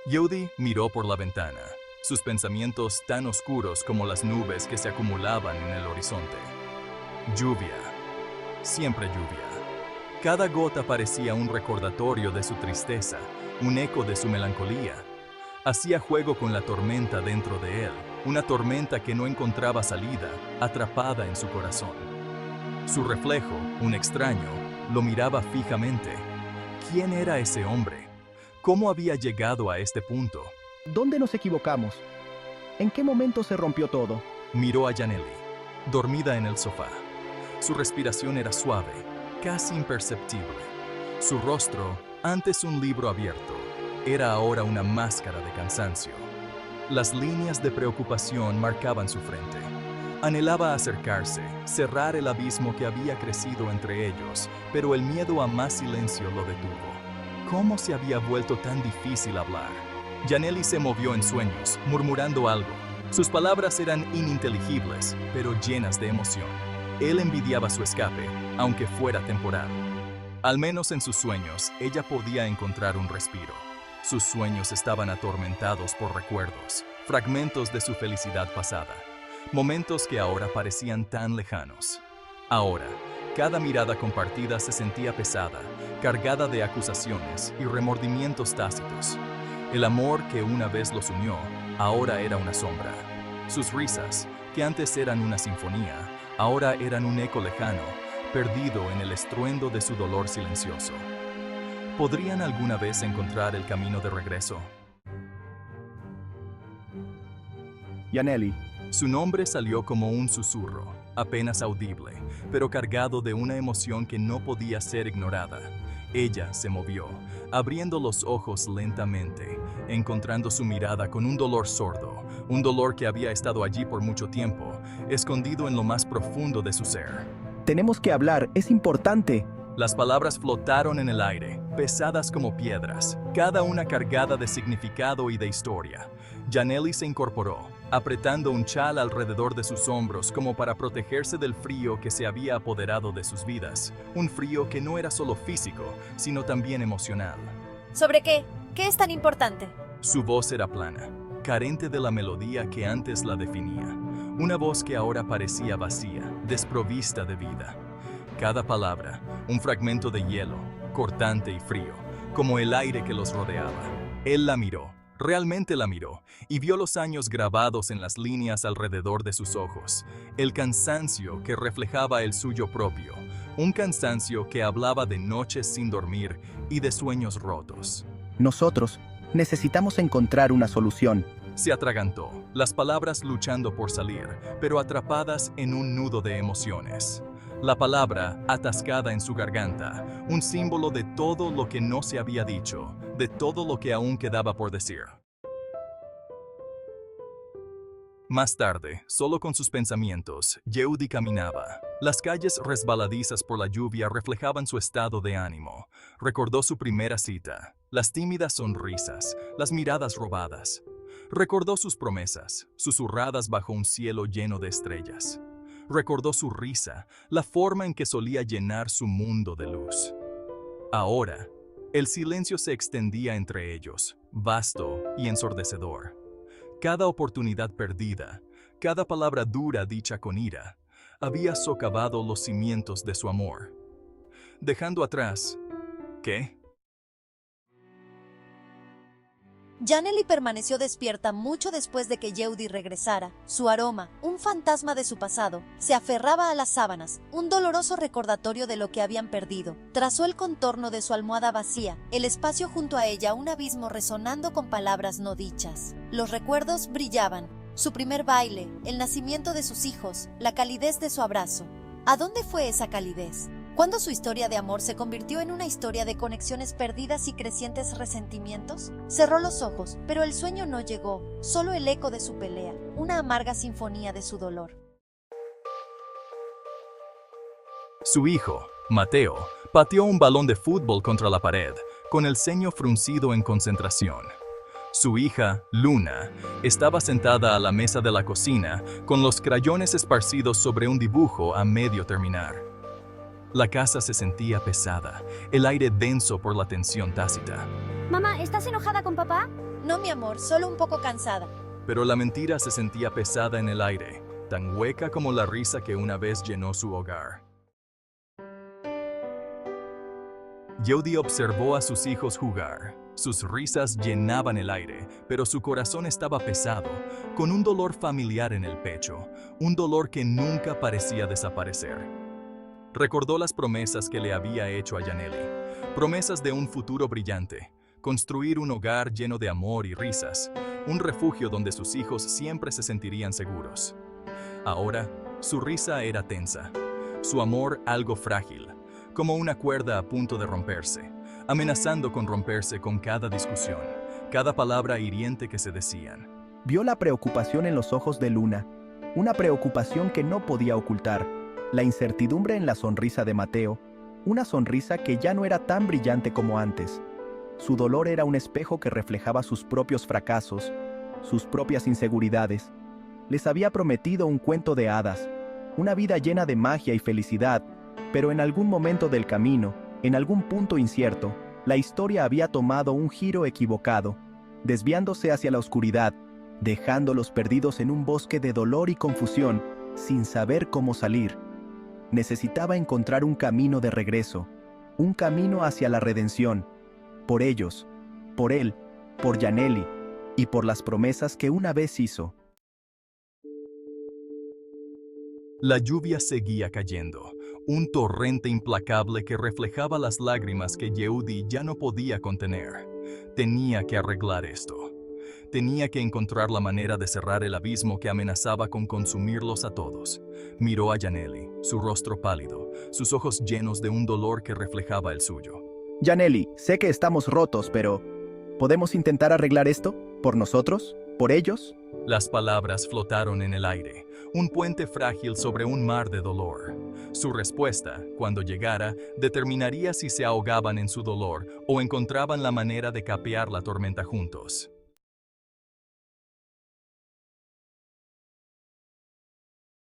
Yodi miró por la ventana, sus pensamientos tan oscuros como las nubes que se acumulaban en el horizonte. Lluvia, siempre lluvia. Cada gota parecía un recordatorio de su tristeza, un eco de su melancolía. Hacía juego con la tormenta dentro de él, una tormenta que no encontraba salida, atrapada en su corazón. Su reflejo, un extraño, lo miraba fijamente. ¿Quién era ese hombre? ¿Cómo había llegado a este punto? ¿Dónde nos equivocamos? ¿En qué momento se rompió todo? Miró a Janelli, dormida en el sofá. Su respiración era suave, casi imperceptible. Su rostro, antes un libro abierto, era ahora una máscara de cansancio. Las líneas de preocupación marcaban su frente. Anhelaba acercarse, cerrar el abismo que había crecido entre ellos, pero el miedo a más silencio lo detuvo. ¿Cómo se había vuelto tan difícil hablar? Janelli se movió en sueños, murmurando algo. Sus palabras eran ininteligibles, pero llenas de emoción. Él envidiaba su escape, aunque fuera temporal. Al menos en sus sueños, ella podía encontrar un respiro. Sus sueños estaban atormentados por recuerdos, fragmentos de su felicidad pasada, momentos que ahora parecían tan lejanos. Ahora, cada mirada compartida se sentía pesada, cargada de acusaciones y remordimientos tácitos. El amor que una vez los unió, ahora era una sombra. Sus risas, que antes eran una sinfonía, ahora eran un eco lejano, perdido en el estruendo de su dolor silencioso. ¿Podrían alguna vez encontrar el camino de regreso? Janelli, Su nombre salió como un susurro, apenas audible, pero cargado de una emoción que no podía ser ignorada. Ella se movió, abriendo los ojos lentamente, encontrando su mirada con un dolor sordo, un dolor que había estado allí por mucho tiempo, escondido en lo más profundo de su ser. tenemos que hablar, es importante. Las palabras flotaron en el aire, pesadas como piedras, cada una cargada de significado y de historia. Janelli se incorporó, apretando un chal alrededor de sus hombros como para protegerse del frío que se había apoderado de sus vidas. Un frío que no era solo físico, sino también emocional. ¿Sobre qué? ¿Qué es tan importante? Su voz era plana, carente de la melodía que antes la definía. Una voz que ahora parecía vacía, desprovista de vida. Cada palabra, un fragmento de hielo, cortante y frío, como el aire que los rodeaba. Él la miró, realmente la miró, y vio los años grabados en las líneas alrededor de sus ojos, el cansancio que reflejaba el suyo propio, un cansancio que hablaba de noches sin dormir y de sueños rotos. Nosotros necesitamos encontrar una solución. Se atragantó, las palabras luchando por salir, pero atrapadas en un nudo de emociones. La palabra atascada en su garganta, un símbolo de todo lo que no se había dicho, de todo lo que aún quedaba por decir. Más tarde, solo con sus pensamientos, Yehudi caminaba. Las calles resbaladizas por la lluvia reflejaban su estado de ánimo. Recordó su primera cita, las tímidas sonrisas, las miradas robadas. Recordó sus promesas, susurradas bajo un cielo lleno de estrellas. Recordó su risa, la forma en que solía llenar su mundo de luz. Ahora, el silencio se extendía entre ellos, vasto y ensordecedor. Cada oportunidad perdida, cada palabra dura dicha con ira, había socavado los cimientos de su amor. Dejando atrás, ¿qué? Janelli permaneció despierta mucho después de que Yehudi regresara. Su aroma, un fantasma de su pasado, se aferraba a las sábanas, un doloroso recordatorio de lo que habían perdido. Trazó el contorno de su almohada vacía, el espacio junto a ella un abismo resonando con palabras no dichas. Los recuerdos brillaban. Su primer baile, el nacimiento de sus hijos, la calidez de su abrazo. ¿A dónde fue esa calidez? ¿Cuándo su historia de amor se convirtió en una historia de conexiones perdidas y crecientes resentimientos? Cerró los ojos, pero el sueño no llegó, solo el eco de su pelea, una amarga sinfonía de su dolor. Su hijo, Mateo, pateó un balón de fútbol contra la pared, con el ceño fruncido en concentración. Su hija, Luna, estaba sentada a la mesa de la cocina, con los crayones esparcidos sobre un dibujo a medio terminar. La casa se sentía pesada, el aire denso por la tensión tácita. Mamá, ¿estás enojada con papá? No, mi amor, solo un poco cansada. Pero la mentira se sentía pesada en el aire, tan hueca como la risa que una vez llenó su hogar. Jody observó a sus hijos jugar. Sus risas llenaban el aire, pero su corazón estaba pesado, con un dolor familiar en el pecho, un dolor que nunca parecía desaparecer. Recordó las promesas que le había hecho a Janely, promesas de un futuro brillante, construir un hogar lleno de amor y risas, un refugio donde sus hijos siempre se sentirían seguros. Ahora, su risa era tensa, su amor algo frágil, como una cuerda a punto de romperse, amenazando con romperse con cada discusión, cada palabra hiriente que se decían. Vio la preocupación en los ojos de Luna, una preocupación que no podía ocultar, la incertidumbre en la sonrisa de Mateo, una sonrisa que ya no era tan brillante como antes. Su dolor era un espejo que reflejaba sus propios fracasos, sus propias inseguridades. Les había prometido un cuento de hadas, una vida llena de magia y felicidad, pero en algún momento del camino, en algún punto incierto, la historia había tomado un giro equivocado, desviándose hacia la oscuridad, dejándolos perdidos en un bosque de dolor y confusión, sin saber cómo salir. Necesitaba encontrar un camino de regreso, un camino hacia la redención, por ellos, por él, por Janely, y por las promesas que una vez hizo. La lluvia seguía cayendo, un torrente implacable que reflejaba las lágrimas que Jody ya no podía contener. Tenía que arreglar esto. Tenía que encontrar la manera de cerrar el abismo que amenazaba con consumirlos a todos. Miró a Janely, su rostro pálido, sus ojos llenos de un dolor que reflejaba el suyo. Janely, sé que estamos rotos, pero ¿podemos intentar arreglar esto? ¿Por nosotros? ¿Por ellos? Las palabras flotaron en el aire, un puente frágil sobre un mar de dolor. Su respuesta, cuando llegara, determinaría si se ahogaban en su dolor o encontraban la manera de capear la tormenta juntos.